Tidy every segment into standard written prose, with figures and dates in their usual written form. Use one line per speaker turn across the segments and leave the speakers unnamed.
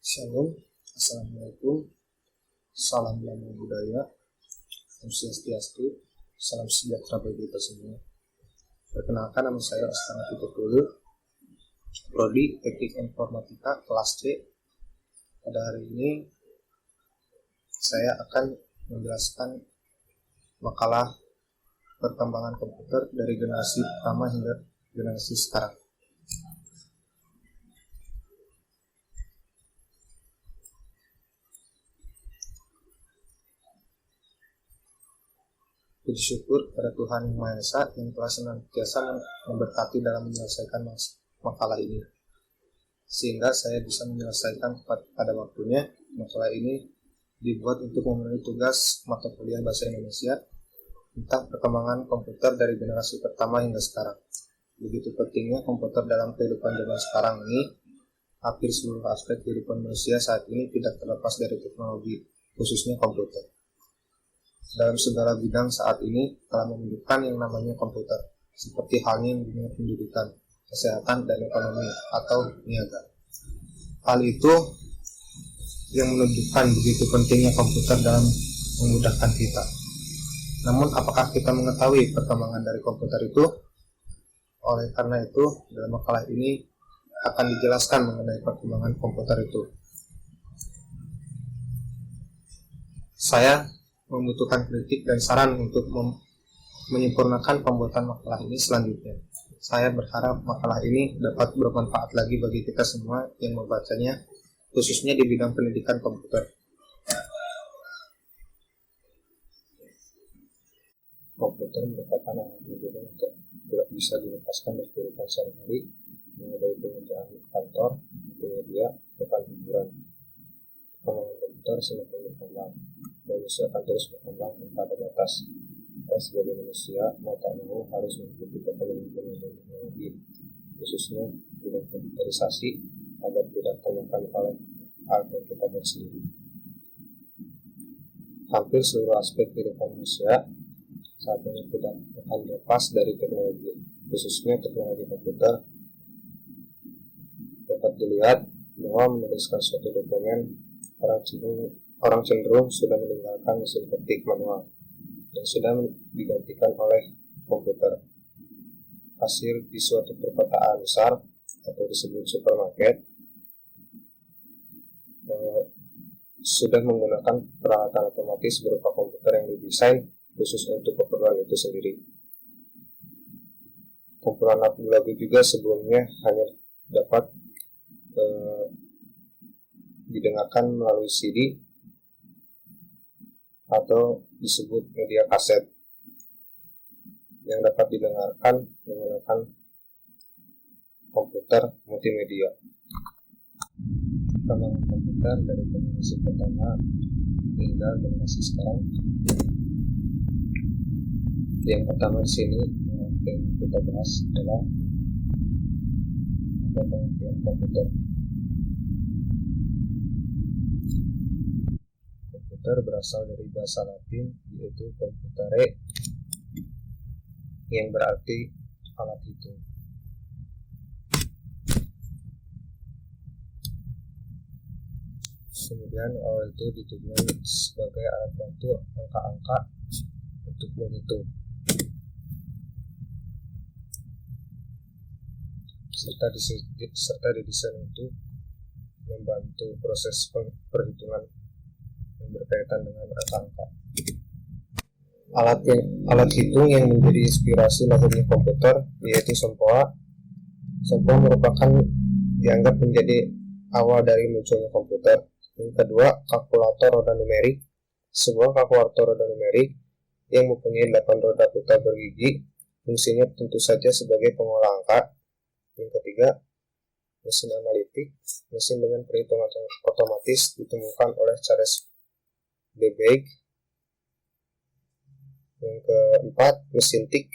Shalom, Assalamualaikum, salam damai budaya, Om Swastiastu, salam sejahtera bagi kita semua. Perkenalkan, nama saya Astana Pitupulu, Prodi Teknik Informatika kelas C. Pada hari ini saya akan menjelaskan makalah perkembangan komputer dari generasi pertama hingga generasi sekarang. Puji syukur kepada Tuhan Yang Maha Esa yang telah senantiasa memberkati dalam menyelesaikan makalah ini, sehingga saya bisa menyelesaikan pada waktunya. Makalah ini dibuat untuk memenuhi tugas mata kuliah Bahasa Indonesia tentang perkembangan komputer dari generasi pertama hingga sekarang. Begitu pentingnya komputer dalam kehidupan zaman sekarang ini. Hampir seluruh aspek kehidupan manusia saat ini tidak terlepas dari teknologi, khususnya komputer. Dalam segala bidang saat ini telah menunjukkan yang namanya komputer, seperti halnya di dunia pendidikan, kesehatan, dan ekonomi atau niaga. Hal itu yang menunjukkan begitu pentingnya komputer dalam memudahkan kita. Namun apakah kita mengetahui perkembangan dari komputer itu? Oleh karena itu, dalam makalah ini akan dijelaskan mengenai perkembangan komputer itu. Saya membutuhkan kritik dan saran untuk menyempurnakan pembuatan makalah ini selanjutnya. Saya berharap makalah ini dapat bermanfaat lagi bagi kita semua yang membacanya, khususnya di bidang pendidikan komputer. Komputer merupakan alat modern yang tidak bisa dilepaskan dari kehidupan sehari-hari, mulai dari pekerjaan kantor, multimedia, bahkan hiburan. Perkembangan komputer semakin berkembang, dan manusia akan terus berkembang tanpa ada batas. Kita sebagai manusia mau tak mau harus mengikuti perkembangan teknologi, khususnya bidang komputerisasi, agar tidak termakan oleh hal yang kita buat sendiri. Hampir seluruh aspek kehidupan manusia saat ini tidak akan lepas dari teknologi, khususnya teknologi komputer. Dapat dilihat bahwa menuliskan suatu dokumen, orang cenderung sudah meninggalkan mesin ketik manual dan sudah digantikan oleh komputer. Kasir di suatu perkotaan besar atau disebut supermarket sudah menggunakan peralatan otomatis berupa komputer yang didesain khusus untuk keperluan itu sendiri. Kumpulan lagu-lagu juga sebelumnya hanya dapat didengarkan melalui CD atau disebut media kaset yang dapat didengarkan menggunakan komputer multimedia. Perkembangan komputer dari generasi pertama hingga generasi sekarang. Yang pertama di sini yang kita bahas adalah pengertian komputer. Komputer berasal dari bahasa Latin, yaitu computere, yang berarti alat hitung. Kemudian awal itu ditujukan sebagai alat bantu angka-angka untuk menghitung, serta didesain untuk membantu proses perhitungan yang berkaitan dengan angka-angka. Alat hitung yang menjadi inspirasi lahirnya komputer yaitu sempoa. Sempoa merupakan dianggap menjadi awal dari munculnya komputer. Yang kedua, kalkulator roda numerik. Sebuah kalkulator roda numerik yang mempunyai 8 roda putar bergigi, fungsinya tentu saja sebagai pengolah angka. Yang ketiga, mesin analitik, mesin dengan perhitungan otomatis ditemukan oleh Charles Babbage. Yang keempat, mesin tik.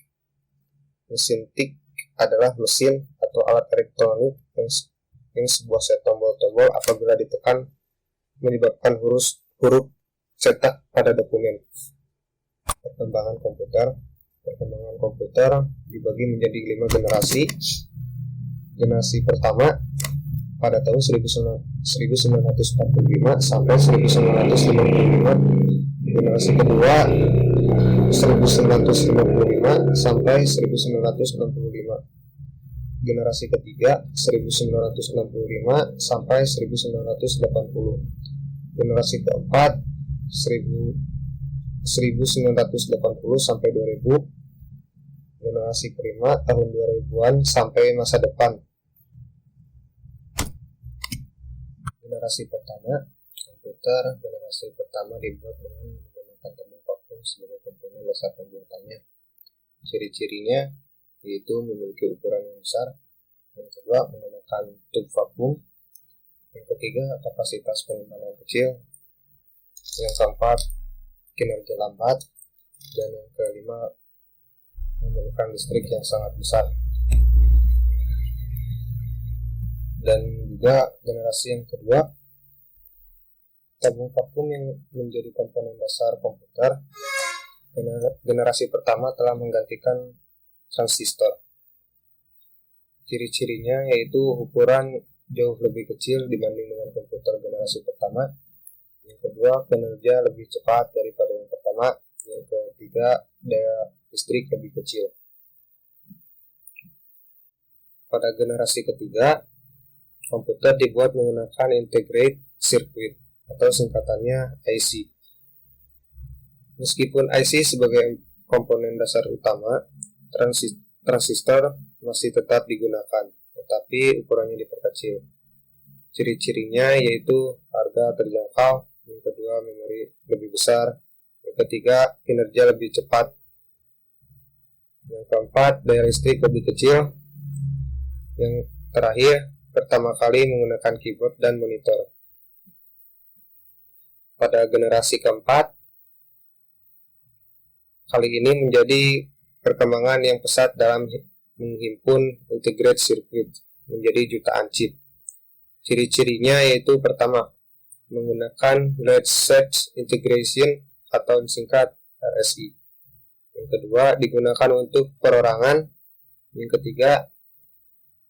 Mesin tik adalah mesin atau alat elektronik yang sebuah set tombol-tombol apabila ditekan menyebabkan huruf cetak pada dokumen. Perkembangan komputer dibagi menjadi 5 generasi. Generasi pertama pada tahun 1945 sampai 1955. Generasi kedua 1955 sampai 1965. Generasi ketiga 1965 sampai 1980. Generasi keempat 1980 sampai 2000. Generasi kelima tahun 2000-an sampai masa depan. Generasi pertama komputer. Generasi pertama dibuat dengan menggunakan tabung vakum sebagai komponen dasar pembuatannya. Ciri-cirinya yaitu memiliki ukuran yang besar. Yang kedua, menggunakan tub vakum. Yang ketiga, kapasitas penyimpanan kecil. Yang keempat, kinerja lambat. Dan yang kelima, memerlukan listrik yang sangat besar. Dan juga generasi yang kedua, tabung vakum yang menjadi komponen dasar komputer. Generasi pertama telah menggantikan transistor. Ciri-cirinya yaitu ukuran jauh lebih kecil dibanding dengan komputer generasi pertama. Yang kedua, kinerja lebih cepat daripada yang pertama. Yang ketiga, daya listrik lebih kecil. Pada generasi ketiga, komputer dibuat menggunakan integrated circuit atau singkatannya IC. Meskipun IC sebagai komponen dasar utama, transistor masih tetap digunakan, tetapi ukurannya diperkecil. Ciri-cirinya yaitu harga terjangkau, yang kedua memori lebih besar, yang ketiga kinerja lebih cepat, yang keempat daya listrik lebih kecil, yang terakhir pertama kali menggunakan keyboard dan monitor. Pada generasi keempat, kali ini menjadi perkembangan yang pesat dalam menghimpun integrated circuit menjadi jutaan chip. Ciri-cirinya yaitu pertama, menggunakan Large Set Integration atau disingkat RSI. Yang kedua, digunakan untuk perorangan. Yang ketiga,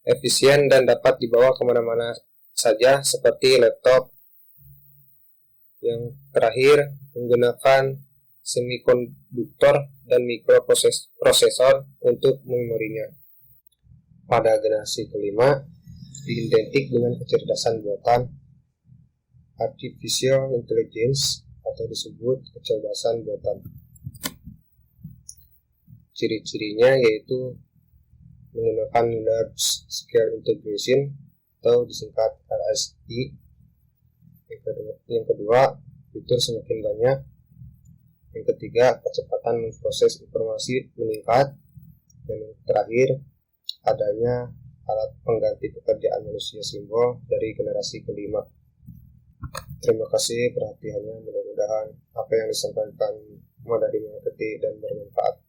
efisien dan dapat dibawa kemana-mana saja seperti laptop. Yang terakhir, menggunakan semikonduktor dan mikroprosesor untuk memorinya. Pada generasi kelima, identik dengan kecerdasan buatan artificial intelligence atau disebut kecerdasan buatan. Ciri-cirinya yaitu menggunakan large scale integration atau disingkat RSI. Yang kedua, fitur semakin banyak. Yang ketiga, kecepatan memproses informasi meningkat. Dan yang terakhir, adanya alat pengganti pekerjaan manusia simbol dari generasi kelima. Terima kasih perhatiannya, mudah-mudahan apa yang disampaikan mudah dimengerti dan bermanfaat.